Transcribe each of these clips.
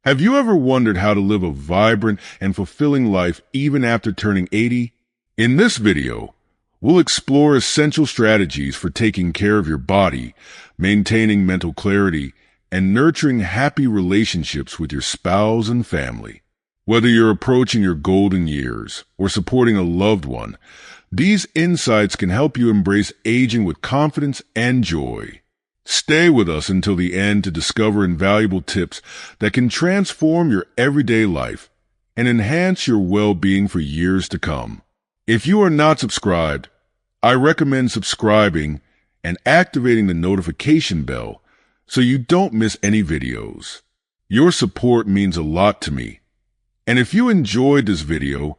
Have you ever wondered how to live a vibrant and fulfilling life even after turning 80? In this video, we'll explore essential strategies for taking care of your body, maintaining mental clarity, and nurturing happy relationships with your spouse and family. Whether you're approaching your golden years or supporting a loved one, these insights can help you embrace aging with confidence and joy. Stay with us until the end to discover invaluable tips that can transform your everyday life and enhance your well-being for years to come. If you are not subscribed, I recommend subscribing and activating the notification bell so you don't miss any videos. Your support means a lot to me. And if you enjoyed this video,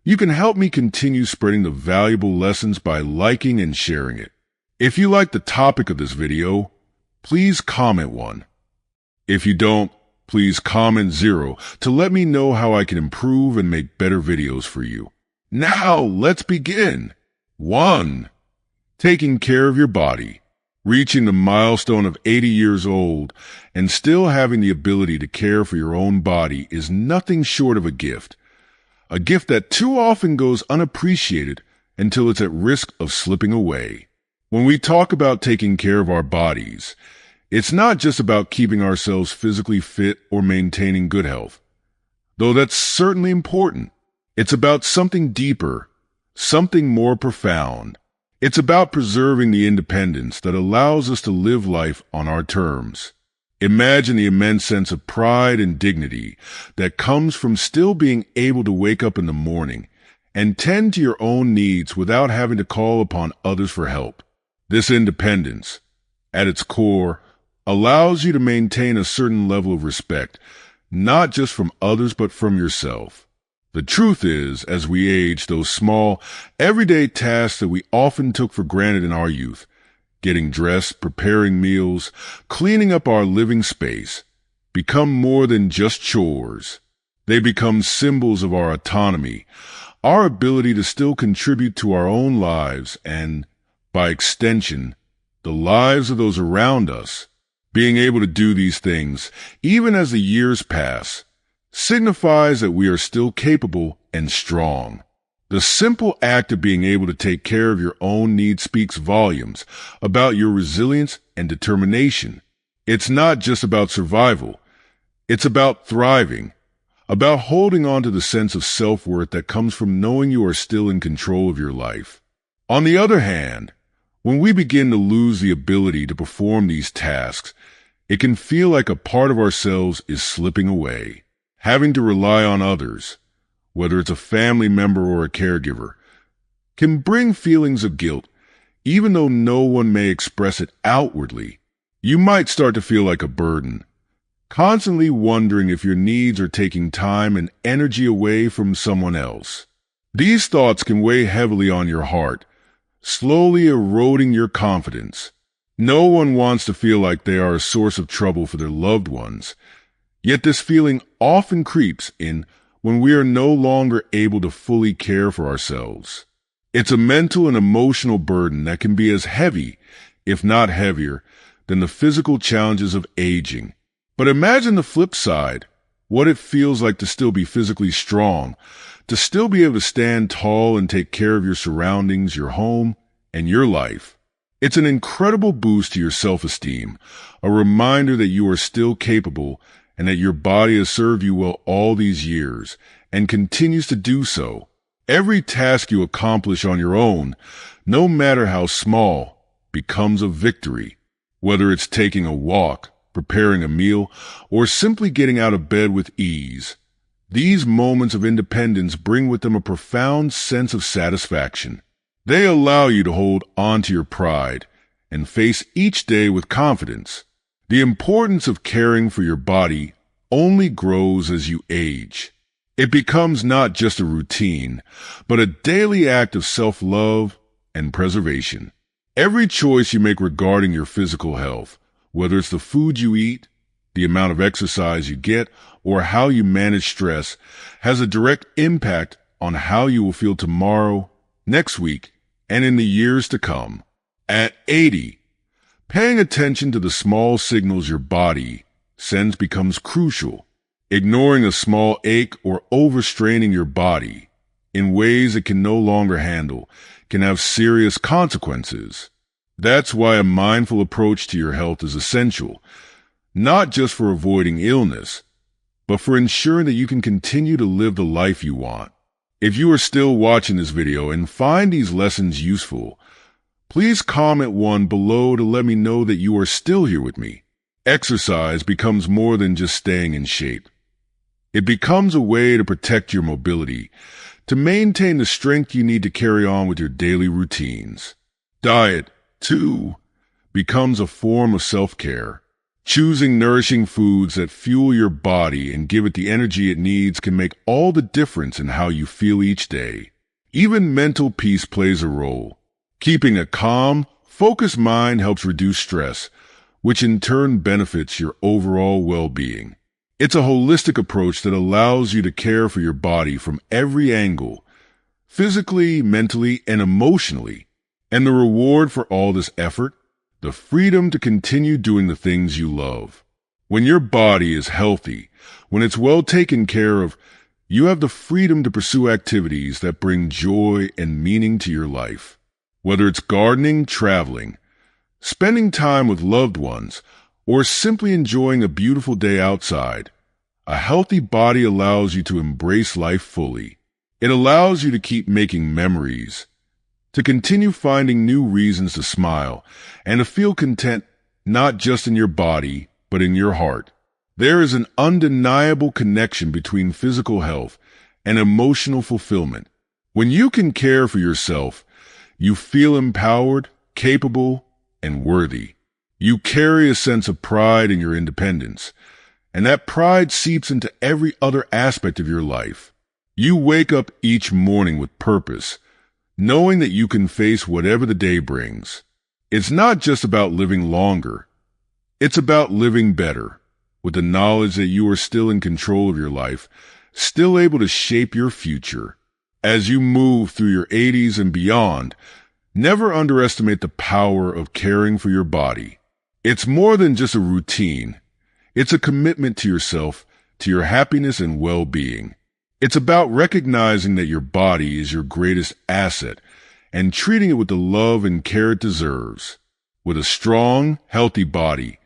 you can help me continue spreading the valuable lessons by liking and sharing it. If you like the topic of this video, please comment 1. If you don't, please comment 0 to let me know how I can improve and make better videos for you. Now, let's begin. 1. Taking care of your body. Reaching the milestone of 80 years old and still having the ability to care for your own body is nothing short of a gift. A gift that too often goes unappreciated until it's at risk of slipping away. When we talk about taking care of our bodies, it's not just about keeping ourselves physically fit or maintaining good health. Though that's certainly important, it's about something deeper, something more profound. It's about preserving the independence that allows us to live life on our terms. Imagine the immense sense of pride and dignity that comes from still being able to wake up in the morning and tend to your own needs without having to call upon others for help. This independence, at its core, allows you to maintain a certain level of respect, not just from others but from yourself. The truth is, as we age, those small, everyday tasks that we often took for granted in our youth, getting dressed, preparing meals, cleaning up our living space, become more than just chores. They become symbols of our autonomy, our ability to still contribute to our own lives and, by extension, the lives of those around us. Being able to do these things, even as the years pass, signifies that we are still capable and strong. The simple act of being able to take care of your own needs speaks volumes about your resilience and determination. It's not just about survival. It's about thriving, about holding on to the sense of self-worth that comes from knowing you are still in control of your life. On the other hand, when we begin to lose the ability to perform these tasks, it can feel like a part of ourselves is slipping away. Having to rely on others, whether it's a family member or a caregiver, can bring feelings of guilt, even though no one may express it outwardly. You might start to feel like a burden, constantly wondering if your needs are taking time and energy away from someone else. These thoughts can weigh heavily on your heart, slowly eroding your confidence. No one wants to feel like they are a source of trouble for their loved ones, yet this feeling often creeps in when we are no longer able to fully care for ourselves. It's a mental and emotional burden that can be as heavy, if not heavier, than the physical challenges of aging. But imagine the flip side, what it feels like to still be physically strong, to still be able to stand tall and take care of your surroundings, your home, and your life. It's an incredible boost to your self-esteem, a reminder that you are still capable and that your body has served you well all these years and continues to do so. Every task you accomplish on your own, no matter how small, becomes a victory. Whether it's taking a walk, preparing a meal, or simply getting out of bed with ease, these moments of independence bring with them a profound sense of satisfaction. They allow you to hold on to your pride and face each day with confidence. The importance of caring for your body only grows as you age. It becomes not just a routine, but a daily act of self-love and preservation. Every choice you make regarding your physical health, whether it's the food you eat, the amount of exercise you get, or how you manage stress, has a direct impact on how you will feel tomorrow, next week, and in the years to come. At 80, paying attention to the small signals your body sends becomes crucial. Ignoring a small ache or overstraining your body in ways it can no longer handle can have serious consequences. That's why a mindful approach to your health is essential, not just for avoiding illness, but for ensuring that you can continue to live the life you want. If you are still watching this video and find these lessons useful, please comment one below to let me know that you are still here with me. Exercise becomes more than just staying in shape. It becomes a way to protect your mobility, to maintain the strength you need to carry on with your daily routines. Diet, too, becomes a form of self-care. Choosing nourishing foods that fuel your body and give it the energy it needs can make all the difference in how you feel each day. Even mental peace plays a role. Keeping a calm, focused mind helps reduce stress, which in turn benefits your overall well-being. It's a holistic approach that allows you to care for your body from every angle, physically, mentally, and emotionally. And the reward for all this effort? The freedom to continue doing the things you love. When your body is healthy, when it's well taken care of, you have the freedom to pursue activities that bring joy and meaning to your life. Whether it's gardening, traveling, spending time with loved ones, or simply enjoying a beautiful day outside, a healthy body allows you to embrace life fully. It allows you to keep making memories, to continue finding new reasons to smile, and to feel content not just in your body, but in your heart. There is an undeniable connection between physical health and emotional fulfillment. When you can care for yourself, you feel empowered, capable, and worthy. You carry a sense of pride in your independence, and that pride seeps into every other aspect of your life. You wake up each morning with purpose, knowing that you can face whatever the day brings. It's not just about living longer. It's about living better, with the knowledge that you are still in control of your life, still able to shape your future. As you move through your 80s and beyond, never underestimate the power of caring for your body. It's more than just a routine. It's a commitment to yourself, to your happiness and well-being. It's about recognizing that your body is your greatest asset and treating it with the love and care it deserves. With a strong, healthy body,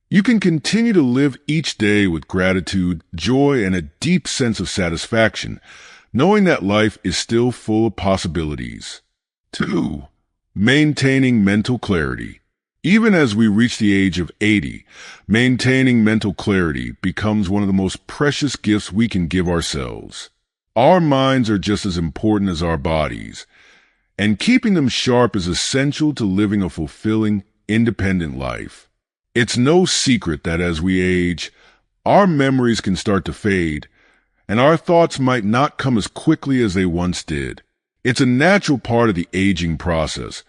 you can continue to live each day with gratitude, joy, and a deep sense of satisfaction, knowing that life is still full of possibilities. 2. Maintaining mental clarity. Even as we reach the age of 80, maintaining mental clarity becomes one of the most precious gifts we can give ourselves. Our minds are just as important as our bodies, and keeping them sharp is essential to living a fulfilling, independent life. It's no secret that as we age, our memories can start to fade, and our thoughts might not come as quickly as they once did. It's a natural part of the aging process,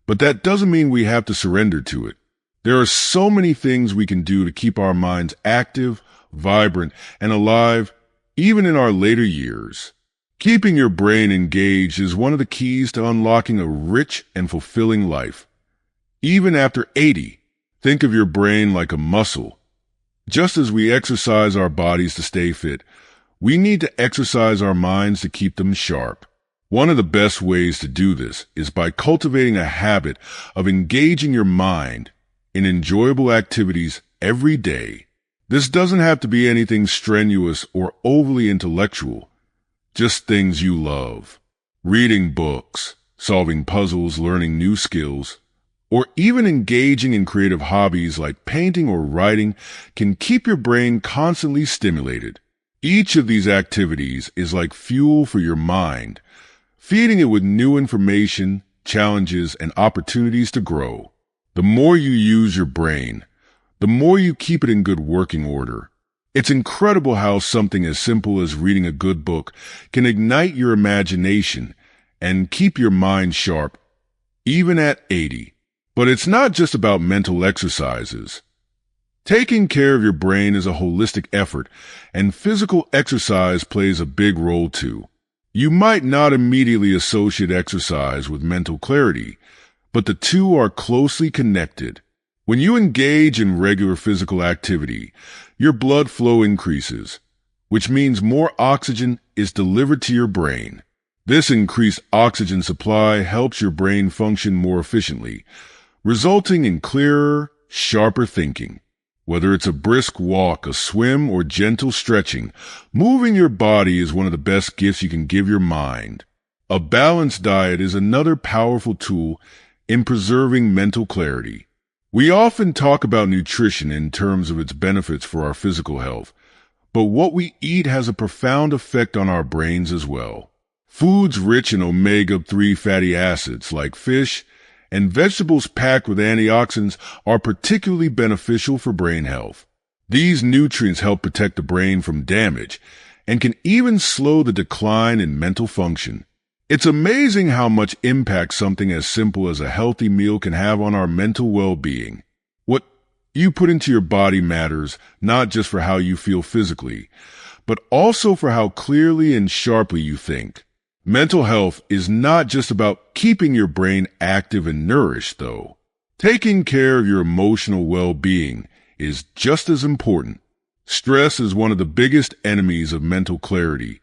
but that doesn't mean we have to surrender to it. There are so many things we can do to keep our minds active, vibrant, and alive, even in our later years. Keeping your brain engaged is one of the keys to unlocking a rich and fulfilling life. Even after 80, think of your brain like a muscle. Just as we exercise our bodies to stay fit, we need to exercise our minds to keep them sharp. One of the best ways to do this is by cultivating a habit of engaging your mind in enjoyable activities every day. This doesn't have to be anything strenuous or overly intellectual, just things you love. Reading books, solving puzzles, learning new skills, or even engaging in creative hobbies like painting or writing can keep your brain constantly stimulated. Each of these activities is like fuel for your mind, feeding it with new information, challenges, and opportunities to grow. The more you use your brain, the more you keep it in good working order. It's incredible how something as simple as reading a good book can ignite your imagination and keep your mind sharp, even at 80. But it's not just about mental exercises. Taking care of your brain is a holistic effort, and physical exercise plays a big role too. You might not immediately associate exercise with mental clarity, but the two are closely connected. When you engage in regular physical activity, your blood flow increases, which means more oxygen is delivered to your brain. This increased oxygen supply helps your brain function more efficiently, resulting in clearer, sharper thinking. Whether it's a brisk walk, a swim, or gentle stretching, moving your body is one of the best gifts you can give your mind. A balanced diet is another powerful tool in preserving mental clarity. We often talk about nutrition in terms of its benefits for our physical health, but what we eat has a profound effect on our brains as well. Foods rich in omega-3 fatty acids like fish and vegetables packed with antioxidants are particularly beneficial for brain health. These nutrients help protect the brain from damage and can even slow the decline in mental function. It's amazing how much impact something as simple as a healthy meal can have on our mental well-being. What you put into your body matters not just for how you feel physically, but also for how clearly and sharply you think. Mental health is not just about keeping your brain active and nourished, though. Taking care of your emotional well-being is just as important. Stress is one of the biggest enemies of mental clarity,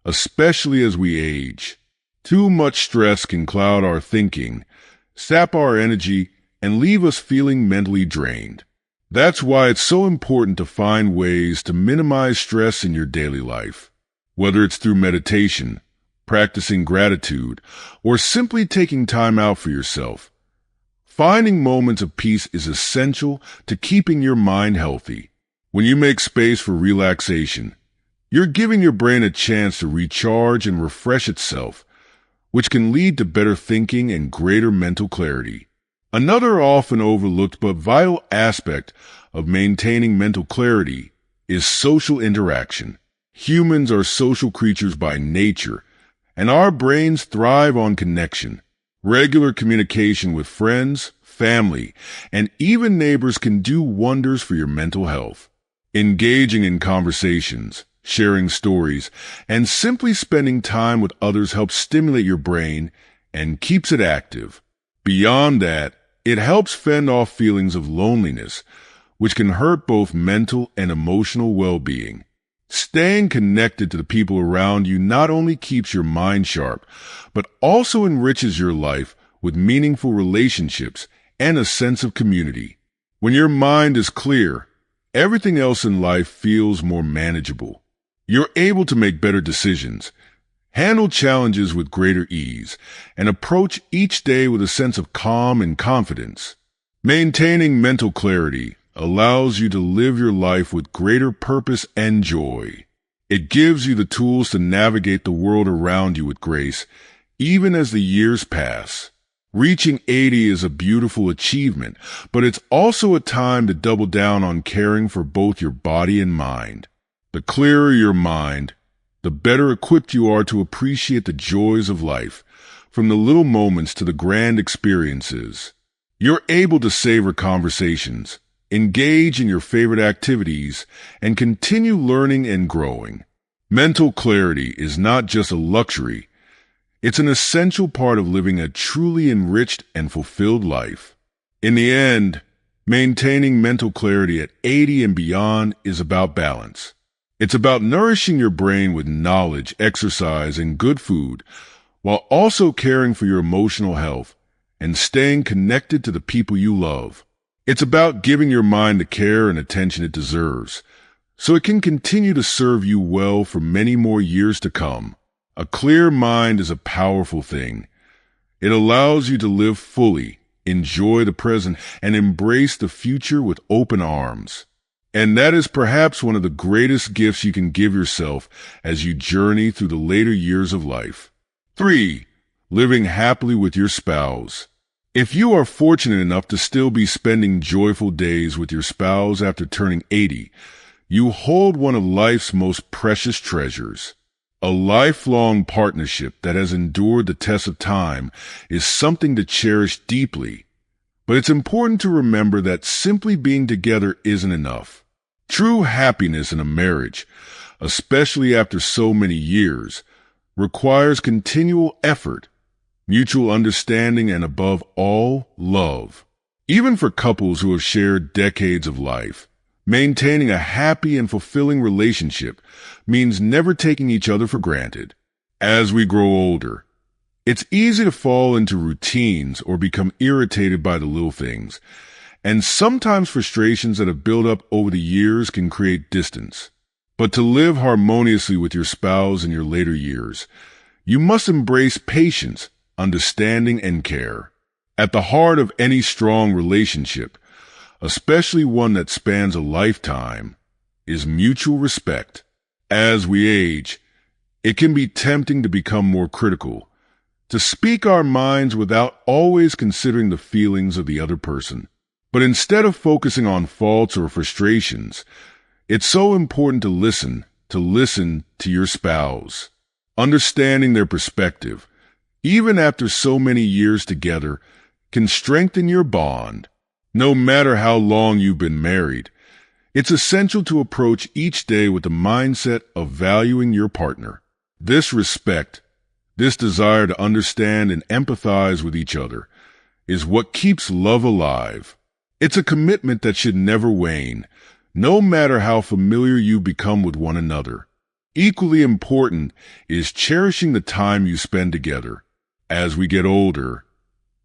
especially as we age. Too much stress can cloud our thinking, sap our energy, and leave us feeling mentally drained. That's why it's so important to find ways to minimize stress in your daily life. Whether it's through meditation, practicing gratitude, or simply taking time out for yourself, finding moments of peace is essential to keeping your mind healthy. When you make space for relaxation, you're giving your brain a chance to recharge and refresh itself, which can lead to better thinking and greater mental clarity. Another often overlooked but vital aspect of maintaining mental clarity is social interaction. Humans are social creatures by nature, and our brains thrive on connection. Regular communication with friends, family, and even neighbors can do wonders for your mental health. Engaging in conversations, sharing stories, and simply spending time with others helps stimulate your brain and keeps it active. Beyond that, it helps fend off feelings of loneliness, which can hurt both mental and emotional well-being. Staying connected to the people around you not only keeps your mind sharp, but also enriches your life with meaningful relationships and a sense of community. When your mind is clear, everything else in life feels more manageable. You're able to make better decisions, handle challenges with greater ease, and approach each day with a sense of calm and confidence. Maintaining mental clarity allows you to live your life with greater purpose and joy. It gives you the tools to navigate the world around you with grace, even as the years pass. Reaching 80 is a beautiful achievement, but it's also a time to double down on caring for both your body and mind. The clearer your mind, the better equipped you are to appreciate the joys of life, from the little moments to the grand experiences. You're able to savor conversations, engage in your favorite activities, and continue learning and growing. Mental clarity is not just a luxury, it's an essential part of living a truly enriched and fulfilled life. In the end, maintaining mental clarity at 80 and beyond is about balance. It's about nourishing your brain with knowledge, exercise, and good food, while also caring for your emotional health and staying connected to the people you love. It's about giving your mind the care and attention it deserves, so it can continue to serve you well for many more years to come. A clear mind is a powerful thing. It allows you to live fully, enjoy the present, and embrace the future with open arms. And that is perhaps one of the greatest gifts you can give yourself as you journey through the later years of life. 3. Living happily with your spouse. If you are fortunate enough to still be spending joyful days with your spouse after turning 80, you hold one of life's most precious treasures. A lifelong partnership that has endured the test of time is something to cherish deeply. But it's important to remember that simply being together isn't enough. True happiness in a marriage, especially after so many years, requires continual effort, mutual understanding, and above all, love. Even for couples who have shared decades of life, Maintaining a happy and fulfilling relationship means never taking each other for granted. As we grow older, it's easy to fall into routines or become irritated by the little things, and sometimes frustrations that have built up over the years can create distance. But to live harmoniously with your spouse in your later years, you must embrace patience, understanding, and care. At the heart of any strong relationship, especially one that spans a lifetime, is mutual respect. As we age, it can be tempting to become more critical, to speak our minds without always considering the feelings of the other person. But instead of focusing on faults or frustrations, it's so important to listen to your spouse. Understanding their perspective, even after so many years together, can strengthen your bond. No matter how long you've been married, it's essential to approach each day with the mindset of valuing your partner. This respect, this desire to understand and empathize with each other, is what keeps love alive. It's a commitment that should never wane, no matter how familiar you become with one another. Equally important is cherishing the time you spend together. As we get older,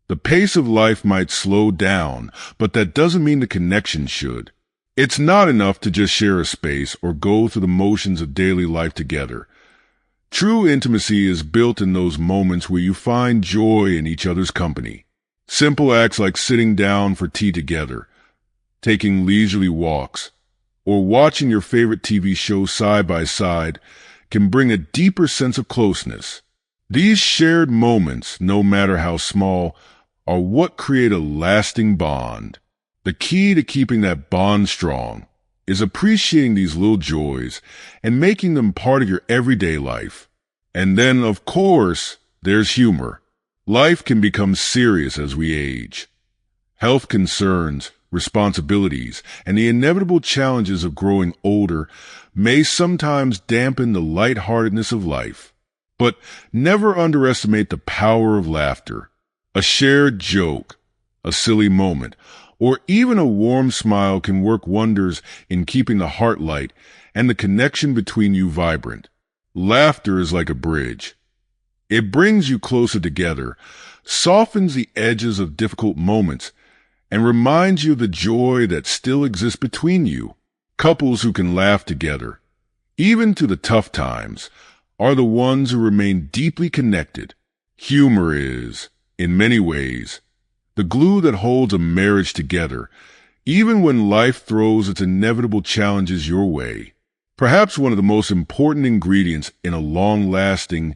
the pace of life might slow down, but that doesn't mean the connection should. It's not enough to just share a space or go through the motions of daily life together. True intimacy is built in those moments where you find joy in each other's company. Simple acts like sitting down for tea together, taking leisurely walks, or watching your favorite TV show side by side can bring a deeper sense of closeness. These shared moments, no matter how small, are what create a lasting bond. The key to keeping that bond strong is appreciating these little joys and making them part of your everyday life. And then, of course, there's humor. Life can become serious as we age. Health concerns, responsibilities, and the inevitable challenges of growing older may sometimes dampen the lightheartedness of life. But never underestimate the power of laughter. A shared joke, a silly moment, or even a warm smile can work wonders in keeping the heart light and the connection between you vibrant. Laughter is like a bridge. It brings you closer together, softens the edges of difficult moments, and reminds you of the joy that still exists between you. Couples who can laugh together, even to the tough times, are the ones who remain deeply connected. Humor is, in many ways, the glue that holds a marriage together, even when life throws its inevitable challenges your way. Perhaps one of the most important ingredients in a long-lasting,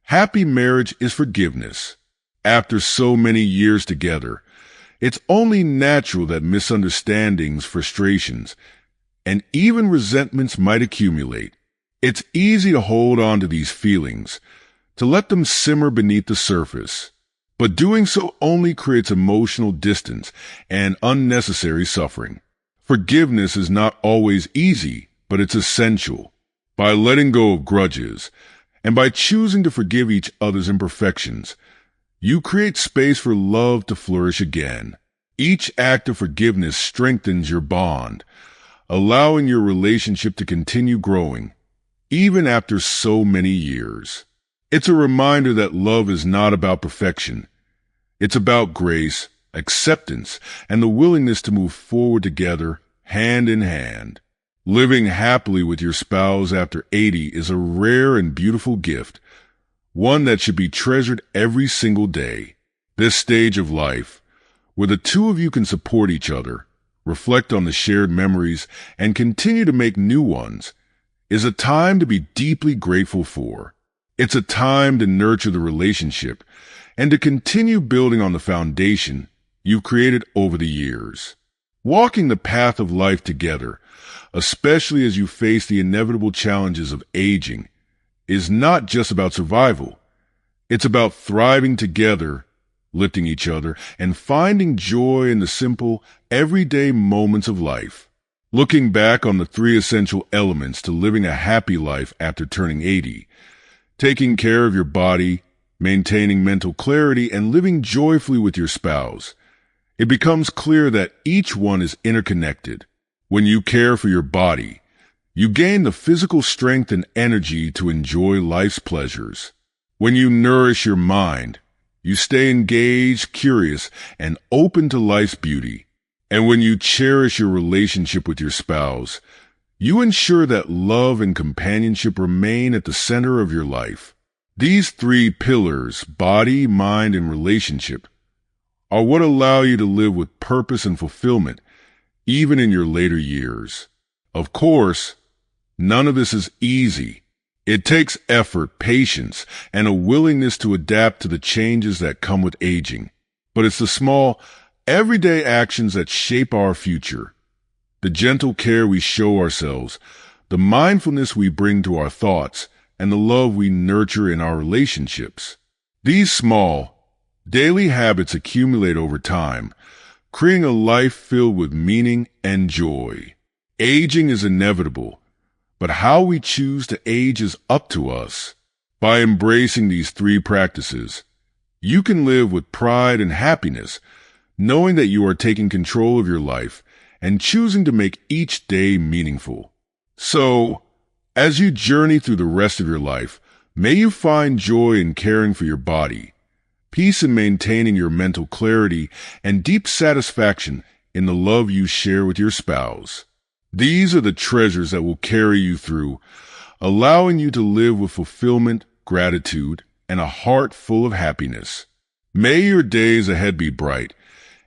happy marriage is forgiveness. After so many years together, it's only natural that misunderstandings, frustrations, and even resentments might accumulate. It's easy to hold on to these feelings, to let them simmer beneath the surface. But doing so only creates emotional distance and unnecessary suffering. Forgiveness is not always easy, but it's essential. By letting go of grudges, and by choosing to forgive each other's imperfections, you create space for love to flourish again. Each act of forgiveness strengthens your bond, allowing your relationship to continue growing, even after so many years. It's a reminder that love is not about perfection. It's about grace, acceptance, and the willingness to move forward together, hand in hand. Living happily with your spouse after 80 is a rare and beautiful gift, one that should be treasured every single day. This stage of life, where the two of you can support each other, reflect on the shared memories, and continue to make new ones, is a time to be deeply grateful for. It's a time to nurture the relationship and to continue building on the foundation you've created over the years. Walking the path of life together, especially as you face the inevitable challenges of aging, is not just about survival. It's about thriving together, lifting each other, and finding joy in the simple, everyday moments of life. Looking back on the 3 essential elements to living a happy life after turning 80, taking care of your body, maintaining mental clarity, and living joyfully with your spouse, it becomes clear that each one is interconnected. When you care for your body, you gain the physical strength and energy to enjoy life's pleasures. When you nourish your mind, you stay engaged, curious, and open to life's beauty. And when you cherish your relationship with your spouse, you ensure that love and companionship remain at the center of your life. These three pillars, body, mind, and relationship, are what allow you to live with purpose and fulfillment, even in your later years. Of course, none of this is easy. It takes effort, patience, and a willingness to adapt to the changes that come with aging. But it's the small, everyday actions that shape our future. The gentle care we show ourselves, the mindfulness we bring to our thoughts, and the love we nurture in our relationships. These small, daily habits accumulate over time, creating a life filled with meaning and joy. Aging is inevitable, but how we choose to age is up to us. By embracing these three practices, you can live with pride and happiness, knowing that you are taking control of your life and choosing to make each day meaningful. So, as you journey through the rest of your life, may you find joy in caring for your body, peace in maintaining your mental clarity, and deep satisfaction in the love you share with your spouse. These are the treasures that will carry you through, allowing you to live with fulfillment, gratitude, and a heart full of happiness. May your days ahead be bright,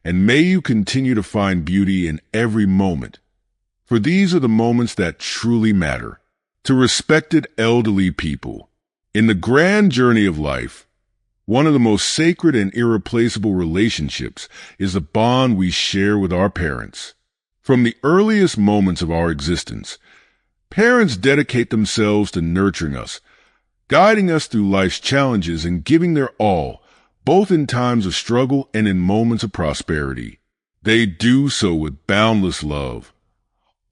and may you continue to find beauty in every moment. For these are the moments that truly matter. To respected elderly people, in the grand journey of life, one of the most sacred and irreplaceable relationships is the bond we share with our parents. From the earliest moments of our existence, parents dedicate themselves to nurturing us, guiding us through life's challenges and giving their all, both in times of struggle and in moments of prosperity. They do so with boundless love,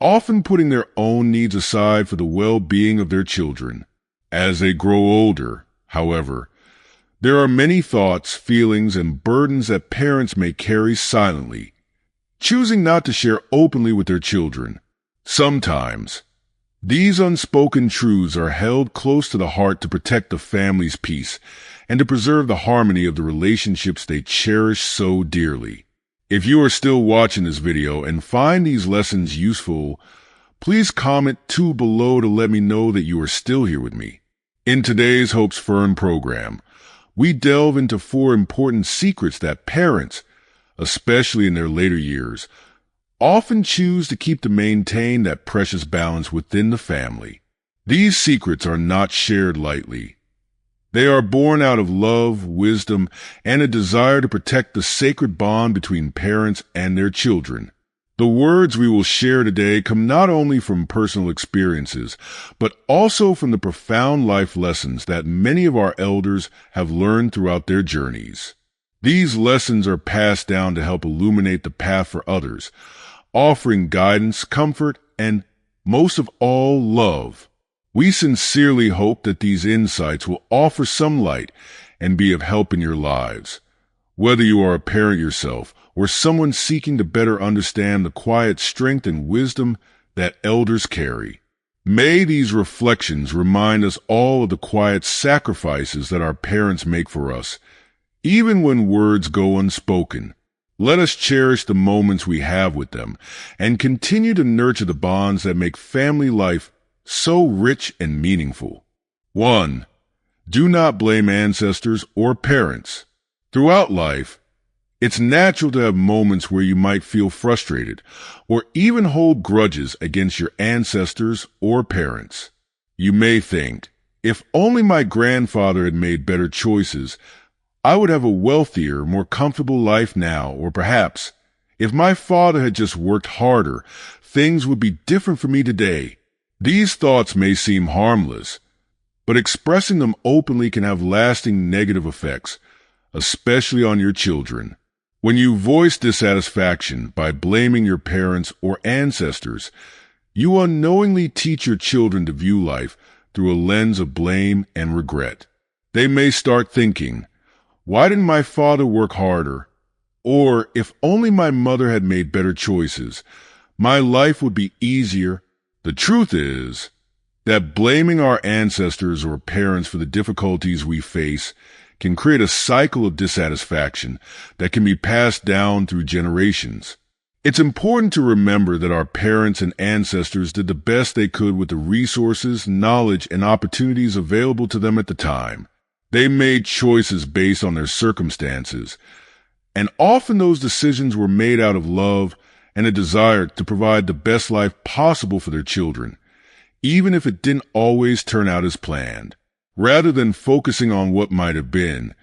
often putting their own needs aside for the well-being of their children. As they grow older, however, there are many thoughts, feelings, and burdens that parents may carry silently, choosing not to share openly with their children. Sometimes, these unspoken truths are held close to the heart to protect the family's peace and to preserve the harmony of the relationships they cherish so dearly. If you are still watching this video and find these lessons useful, please comment below to let me know that you are still here with me. In today's Hope's Fern program, we delve into 4 important secrets that parents, especially in their later years, often choose to maintain that precious balance within the family. These secrets are not shared lightly. They are born out of love, wisdom, and a desire to protect the sacred bond between parents and their children. The words we will share today come not only from personal experiences, but also from the profound life lessons that many of our elders have learned throughout their journeys. These lessons are passed down to help illuminate the path for others, offering guidance, comfort, and, most of all, love. We sincerely hope that these insights will offer some light and be of help in your lives. Whether you are a parent yourself or someone seeking to better understand the quiet strength and wisdom that elders carry, may these reflections remind us all of the quiet sacrifices that our parents make for us, even when words go unspoken. Let us cherish the moments we have with them and continue to nurture the bonds that make family life so rich and meaningful. 1. Do not blame ancestors or parents. Throughout life, it's natural to have moments where you might feel frustrated or even hold grudges against your ancestors or parents. You may think, if only my grandfather had made better choices, I would have a wealthier, more comfortable life now, or perhaps, if my father had just worked harder, things would be different for me today. These thoughts may seem harmless, but expressing them openly can have lasting negative effects, especially on your children. When you voice dissatisfaction by blaming your parents or ancestors, you unknowingly teach your children to view life through a lens of blame and regret. They may start thinking, "Why didn't my father work harder?" Or, "If only my mother had made better choices, my life would be easier. The truth is that blaming our ancestors or parents for the difficulties we face can create a cycle of dissatisfaction that can be passed down through generations. It's important to remember that our parents and ancestors did the best they could with the resources, knowledge, and opportunities available to them at the time. They made choices based on their circumstances, and often those decisions were made out of love and a desire to provide the best life possible for their children, even if it didn't always turn out as planned. Rather than focusing on what might have been,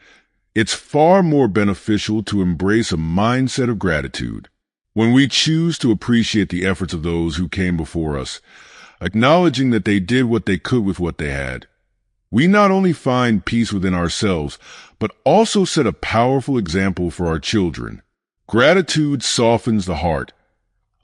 it's far more beneficial to embrace a mindset of gratitude. When we choose to appreciate the efforts of those who came before us, acknowledging that they did what they could with what they had, we not only find peace within ourselves, but also set a powerful example for our children. Gratitude softens the heart,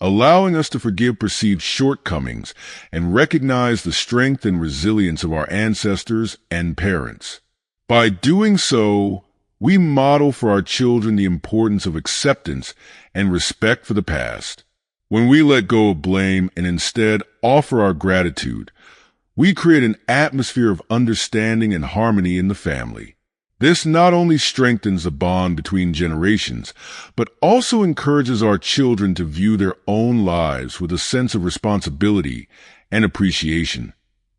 allowing us to forgive perceived shortcomings and recognize the strength and resilience of our ancestors and parents. By doing so, we model for our children the importance of acceptance and respect for the past. When we let go of blame and instead offer our gratitude, we create an atmosphere of understanding and harmony in the family. This not only strengthens the bond between generations, but also encourages our children to view their own lives with a sense of responsibility and appreciation,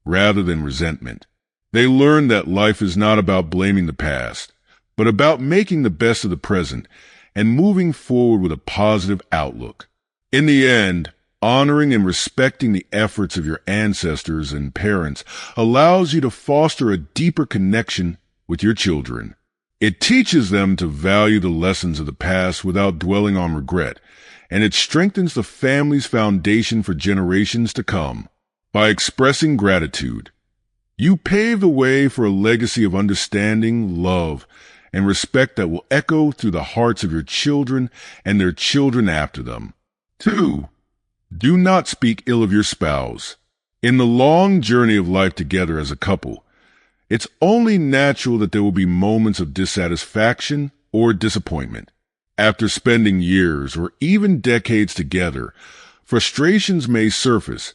rather than resentment. They learn that life is not about blaming the past, but about making the best of the present and moving forward with a positive outlook. In the end, honoring and respecting the efforts of your ancestors and parents allows you to foster a deeper connection with your children. It teaches them to value the lessons of the past without dwelling on regret, and it strengthens the family's foundation for generations to come. By expressing gratitude, you pave the way for a legacy of understanding, love, and respect that will echo through the hearts of your children and their children after them. 2. Do not speak ill of your spouse. In the long journey of life together as a couple, it's only natural that there will be moments of dissatisfaction or disappointment. After spending years or even decades together, frustrations may surface,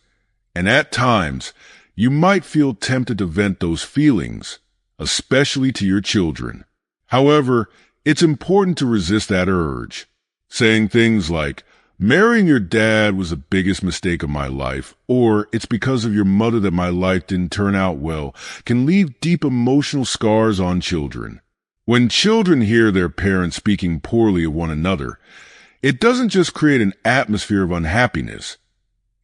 and at times, you might feel tempted to vent those feelings, especially to your children. However, it's important to resist that urge. Saying things like, "Marrying your dad was the biggest mistake of my life," or "It's because of your mother that my life didn't turn out well," can leave deep emotional scars on children. When children hear their parents speaking poorly of one another, it doesn't just create an atmosphere of unhappiness.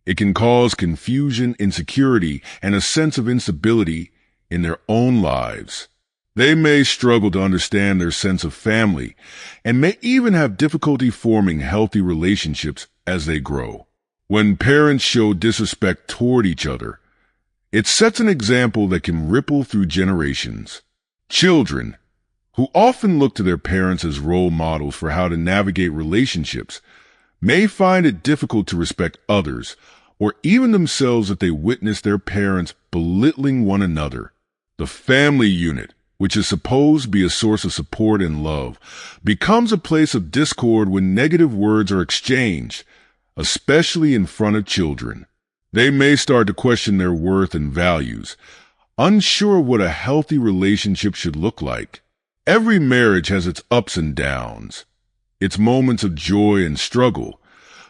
It can cause confusion, insecurity, and a sense of instability in their own lives. They may struggle to understand their sense of family and may even have difficulty forming healthy relationships as they grow. When parents show disrespect toward each other, it sets an example that can ripple through generations. Children, who often look to their parents as role models for how to navigate relationships, may find it difficult to respect others or even themselves if they witness their parents belittling one another. The family unit, which is supposed to be a source of support and love, becomes a place of discord when negative words are exchanged, especially in front of children. They may start to question their worth and values, unsure of what a healthy relationship should look like. Every marriage has its ups and downs, its moments of joy and struggle,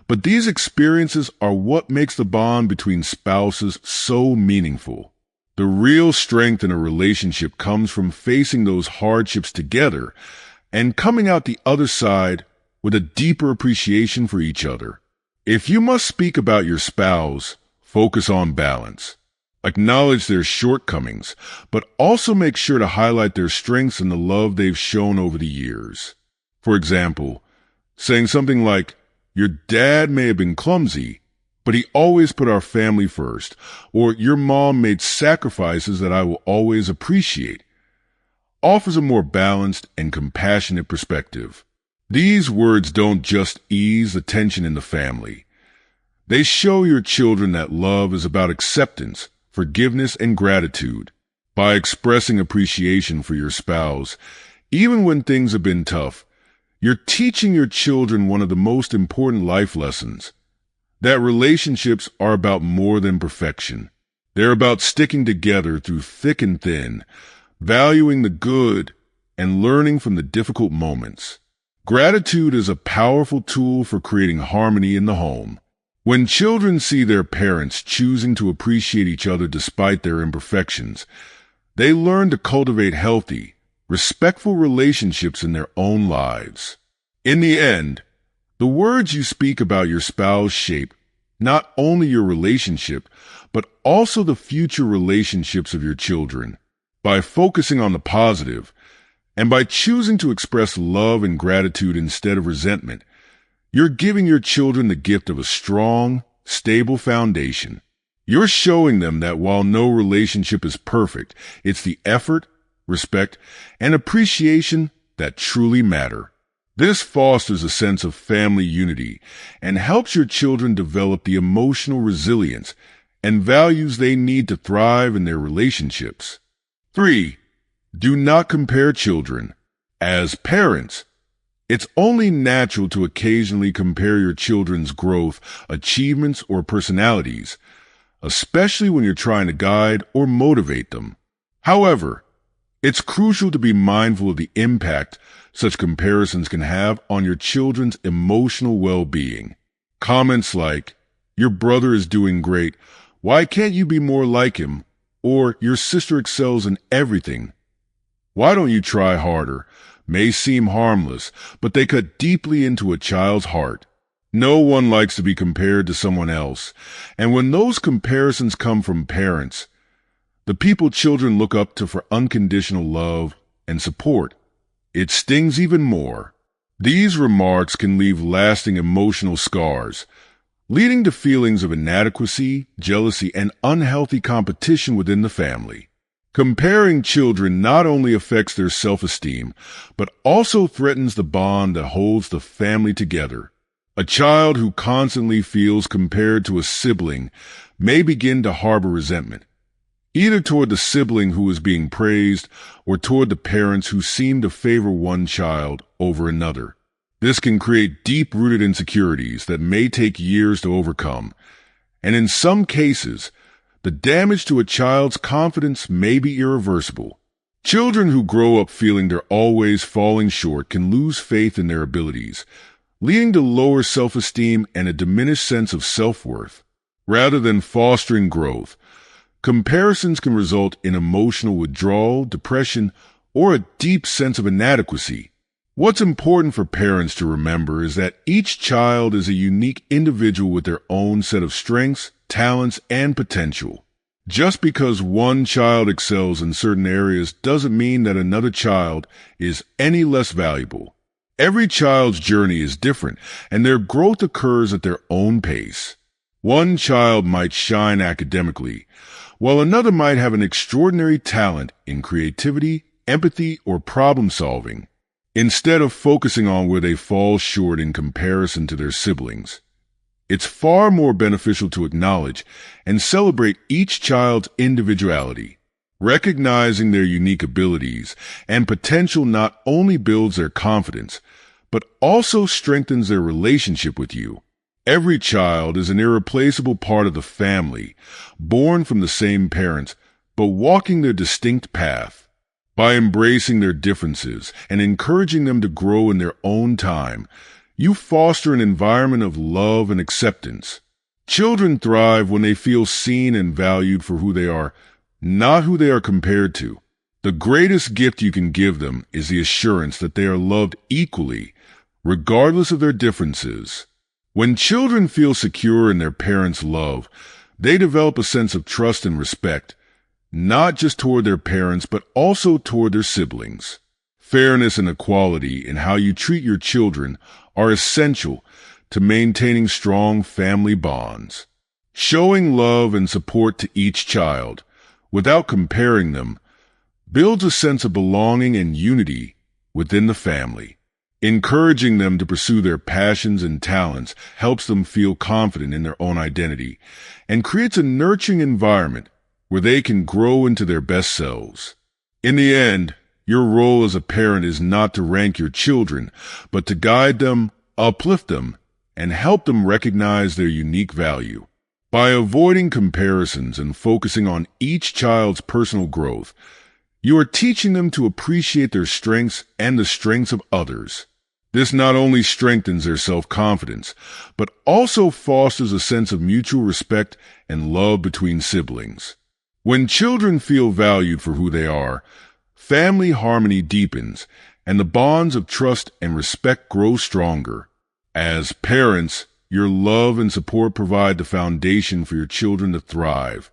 but these experiences are what makes the bond between spouses so meaningful. The real strength in a relationship comes from facing those hardships together and coming out the other side with a deeper appreciation for each other. If you must speak about your spouse, focus on balance. Acknowledge their shortcomings, but also make sure to highlight their strengths and the love they've shown over the years. For example, saying something like, "Your dad may have been clumsy, but he always put our family first," or "Your mom made sacrifices that I will always appreciate," offers a more balanced and compassionate perspective. These words don't just ease the tension in the family. They show your children that love is about acceptance, forgiveness, and gratitude. By expressing appreciation for your spouse, even when things have been tough, you're teaching your children one of the most important life lessons: that relationships are about more than perfection. They're about sticking together through thick and thin, valuing the good and learning from the difficult moments. Gratitude is a powerful tool for creating harmony in the home. When children see their parents choosing to appreciate each other despite their imperfections, they learn to cultivate healthy, respectful relationships in their own lives. In the end, the words you speak about your spouse shape not only your relationship, but also the future relationships of your children. By focusing on the positive, and by choosing to express love and gratitude instead of resentment, you're giving your children the gift of a strong, stable foundation. You're showing them that while no relationship is perfect, it's the effort, respect, and appreciation that truly matter. This fosters a sense of family unity and helps your children develop the emotional resilience and values they need to thrive in their relationships. 3. Do not compare children. As parents, it's only natural to occasionally compare your children's growth, achievements, or personalities, especially when you're trying to guide or motivate them. However, it's crucial to be mindful of the impact such comparisons can have on your children's emotional well-being. Comments like, "Your brother is doing great. Why can't you be more like him?" Or, "Your sister excels in everything. Why don't you try harder?" may seem harmless, but they cut deeply into a child's heart. No one likes to be compared to someone else, and when those comparisons come from parents, the people children look up to for unconditional love and support, it stings even more. These remarks can leave lasting emotional scars, leading to feelings of inadequacy, jealousy, and unhealthy competition within the family. Comparing children not only affects their self-esteem, but also threatens the bond that holds the family together. A child who constantly feels compared to a sibling may begin to harbor resentment, either toward the sibling who is being praised or toward the parents who seem to favor one child over another. This can create deep-rooted insecurities that may take years to overcome, and in some cases, the damage to a child's confidence may be irreversible. Children who grow up feeling they're always falling short can lose faith in their abilities, leading to lower self-esteem and a diminished sense of self-worth. Rather than fostering growth, comparisons can result in emotional withdrawal, depression, or a deep sense of inadequacy. What's important for parents to remember is that each child is a unique individual with their own set of strengths, talents, and potential. Just because one child excels in certain areas doesn't mean that another child is any less valuable. Every child's journey is different, and their growth occurs at their own pace. One child might shine academically, while another might have an extraordinary talent in creativity, empathy, or problem-solving. Instead of focusing on where they fall short in comparison to their siblings, it's far more beneficial to acknowledge and celebrate each child's individuality. Recognizing their unique abilities and potential not only builds their confidence, but also strengthens their relationship with you. Every child is an irreplaceable part of the family, born from the same parents, but walking their distinct path. By embracing their differences and encouraging them to grow in their own time, you foster an environment of love and acceptance. Children thrive when they feel seen and valued for who they are, not who they are compared to. The greatest gift you can give them is the assurance that they are loved equally, regardless of their differences. When children feel secure in their parents' love, they develop a sense of trust and respect, not just toward their parents, but also toward their siblings. Fairness and equality in how you treat your children are essential to maintaining strong family bonds. Showing love and support to each child, without comparing them, builds a sense of belonging and unity within the family. Encouraging them to pursue their passions and talents helps them feel confident in their own identity and creates a nurturing environment where they can grow into their best selves. In the end, your role as a parent is not to rank your children, but to guide them, uplift them, and help them recognize their unique value. By avoiding comparisons and focusing on each child's personal growth, you are teaching them to appreciate their strengths and the strengths of others. This not only strengthens their self-confidence, but also fosters a sense of mutual respect and love between siblings. When children feel valued for who they are, family harmony deepens, and the bonds of trust and respect grow stronger. As parents, your love and support provide the foundation for your children to thrive,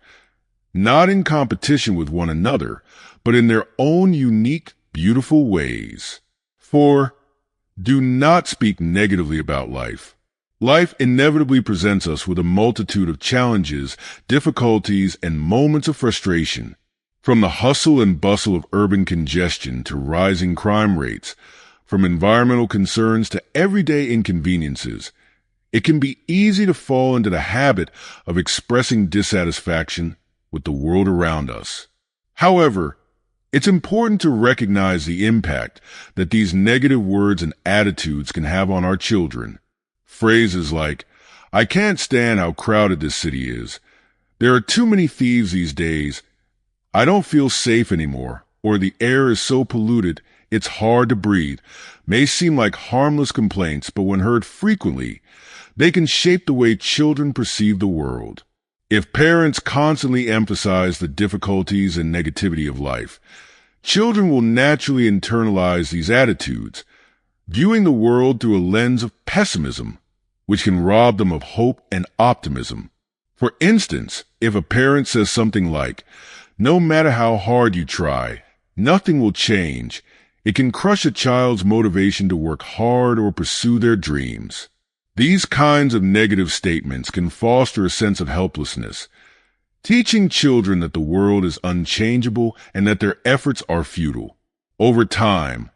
not in competition with one another, but in their own unique, beautiful ways. 4. Do not speak negatively about life. Life inevitably presents us with a multitude of challenges, difficulties, and moments of frustration. From the hustle and bustle of urban congestion to rising crime rates, from environmental concerns to everyday inconveniences, it can be easy to fall into the habit of expressing dissatisfaction with the world around us. However, it's important to recognize the impact that these negative words and attitudes can have on our children. Phrases like, "I can't stand how crowded this city is," "There are too many thieves these days," "I don't feel safe anymore," or "The air is so polluted, it's hard to breathe," may seem like harmless complaints, but when heard frequently, they can shape the way children perceive the world. If parents constantly emphasize the difficulties and negativity of life, children will naturally internalize these attitudes, viewing the world through a lens of pessimism, which can rob them of hope and optimism. For instance, if a parent says something like, "No matter how hard you try, nothing will change," it can crush a child's motivation to work hard or pursue their dreams. These kinds of negative statements can foster a sense of helplessness, teaching children that the world is unchangeable and that their efforts are futile. Over time,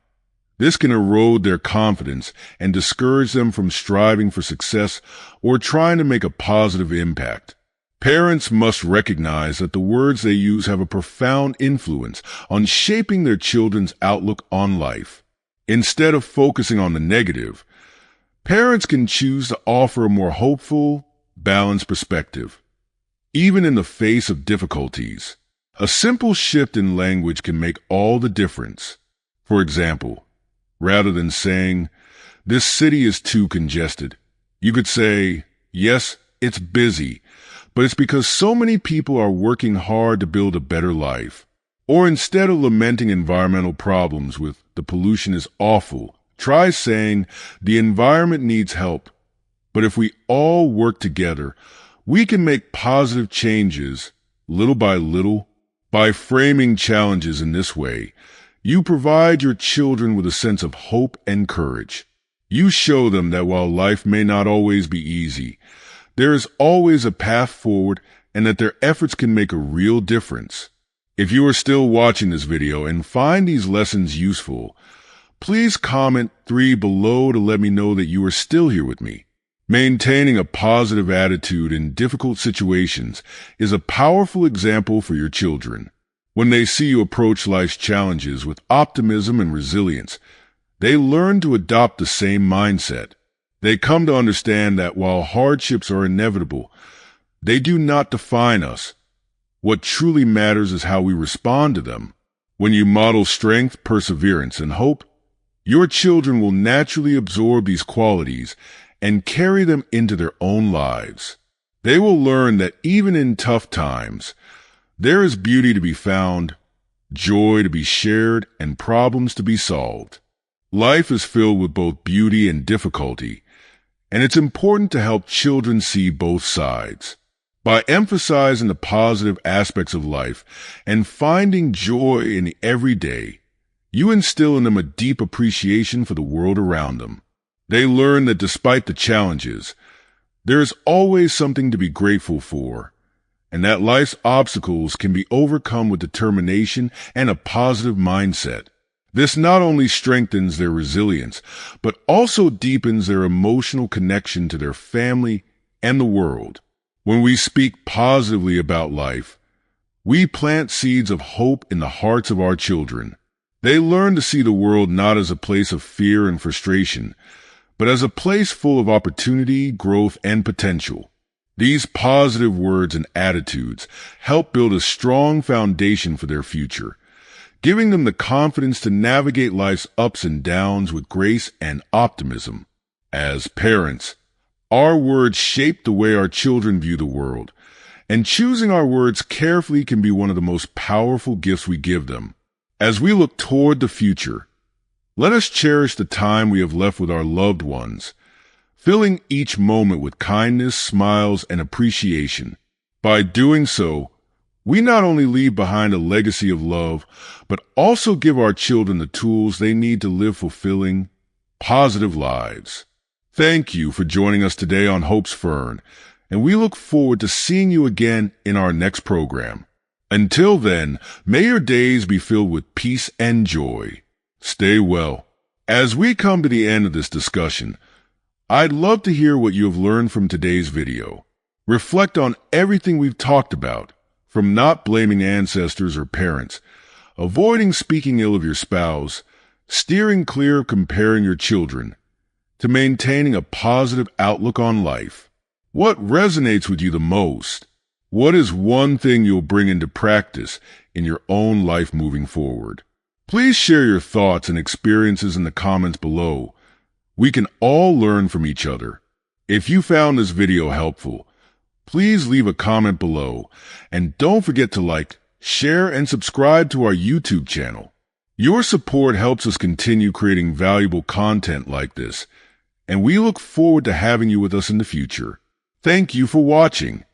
this can erode their confidence and discourage them from striving for success or trying to make a positive impact. Parents must recognize that the words they use have a profound influence on shaping their children's outlook on life. Instead of focusing on the negative, parents can choose to offer a more hopeful, balanced perspective. Even in the face of difficulties, a simple shift in language can make all the difference. For example, rather than saying, "This city is too congested," you could say, "Yes, it's busy, but it's because so many people are working hard to build a better life." Or instead of lamenting environmental problems with "the pollution is awful," try saying, "The environment needs help, but if we all work together, we can make positive changes little by little." By framing challenges in this way, you provide your children with a sense of hope and courage. You show them that while life may not always be easy, there is always a path forward and that their efforts can make a real difference. If you are still watching this video and find these lessons useful, please comment 3 below to let me know that you are still here with me. Maintaining a positive attitude in difficult situations is a powerful example for your children. When they see you approach life's challenges with optimism and resilience, they learn to adopt the same mindset. They come to understand that while hardships are inevitable, they do not define us. What truly matters is how we respond to them. When you model strength, perseverance, and hope, your children will naturally absorb these qualities and carry them into their own lives. They will learn that even in tough times, there is beauty to be found, joy to be shared, and problems to be solved. Life is filled with both beauty and difficulty, and it's important to help children see both sides. By emphasizing the positive aspects of life and finding joy in the everyday, you instill in them a deep appreciation for the world around them. They learn that despite the challenges, there is always something to be grateful for, and that life's obstacles can be overcome with determination and a positive mindset. This not only strengthens their resilience, but also deepens their emotional connection to their family and the world. When we speak positively about life, we plant seeds of hope in the hearts of our children. They learn to see the world not as a place of fear and frustration, but as a place full of opportunity, growth, and potential. These positive words and attitudes help build a strong foundation for their future, giving them the confidence to navigate life's ups and downs with grace and optimism. As parents, our words shape the way our children view the world, and choosing our words carefully can be one of the most powerful gifts we give them. As we look toward the future, let us cherish the time we have left with our loved ones, filling each moment with kindness, smiles, and appreciation. By doing so, we not only leave behind a legacy of love, but also give our children the tools they need to live fulfilling, positive lives. Thank you for joining us today on Hope's Fern, and we look forward to seeing you again in our next program. Until then, may your days be filled with peace and joy. Stay well. As we come to the end of this discussion, I'd love to hear what you have learned from today's video. Reflect on everything we've talked about, from not blaming ancestors or parents, avoiding speaking ill of your spouse, steering clear of comparing your children, to maintaining a positive outlook on life. What resonates with you the most? What is one thing you'll bring into practice in your own life moving forward? Please share your thoughts and experiences in the comments below. We can all learn from each other. If you found this video helpful, please leave a comment below, and don't forget to like, share, and subscribe to our YouTube channel. Your support helps us continue creating valuable content like this, and we look forward to having you with us in the future. Thank you for watching,